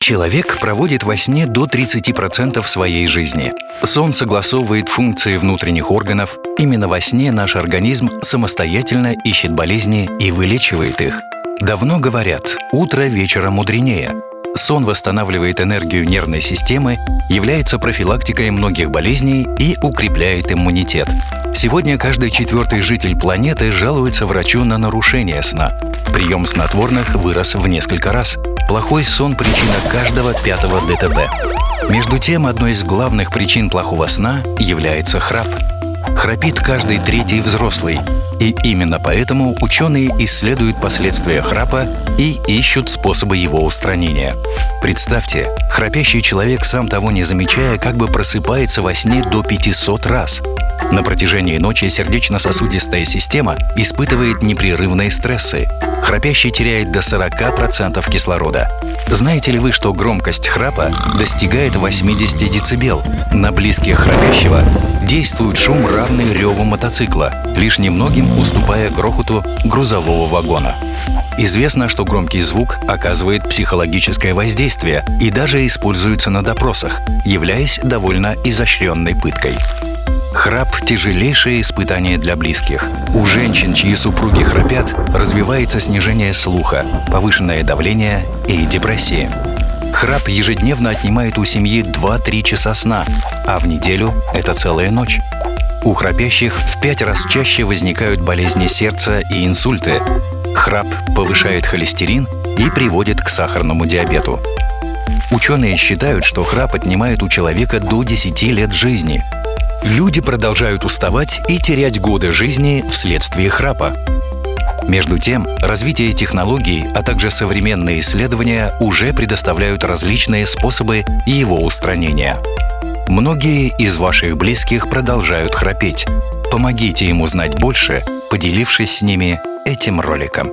Человек проводит во сне до 30% своей жизни. Сон согласовывает функции внутренних органов. Именно во сне наш организм самостоятельно ищет болезни и вылечивает их. Давно говорят: утро вечера мудренее. Сон восстанавливает энергию нервной системы, является профилактикой многих болезней и укрепляет иммунитет. Сегодня каждый четвертый житель планеты жалуется врачу на нарушение сна. Прием снотворных вырос в несколько раз. Плохой сон – причина каждого 5-го ДТП. Между тем, одной из главных причин плохого сна является храп. Храпит каждый 3-й взрослый. И именно поэтому ученые исследуют последствия храпа и ищут способы его устранения. Представьте, храпящий человек, сам того не замечая, как бы просыпается во сне до 500 раз. На протяжении ночи сердечно-сосудистая система испытывает непрерывные стрессы. Храпящий теряет до 40% кислорода. Знаете ли вы, что громкость храпа достигает 80 дБ? На близких храпящего действует шум, равный реву мотоцикла, лишь немногим уступая грохоту грузового вагона. Известно, что громкий звук оказывает психологическое воздействие и даже используется на допросах, являясь довольно изощренной пыткой. Храп – тяжелейшее испытание для близких. У женщин, чьи супруги храпят, развивается снижение слуха, повышенное давление и депрессия. Храп ежедневно отнимает у семьи 2-3 часа сна, а в неделю – это целая ночь. У храпящих в 5 раз чаще возникают болезни сердца и инсульты. Храп повышает холестерин и приводит к сахарному диабету. Ученые считают, что храп отнимает у человека до 10 лет жизни. Люди продолжают уставать и терять годы жизни вследствие храпа. Между тем, развитие технологий, а также современные исследования уже предоставляют различные способы его устранения. Многие из ваших близких продолжают храпеть. Помогите им узнать больше, поделившись с ними этим роликом.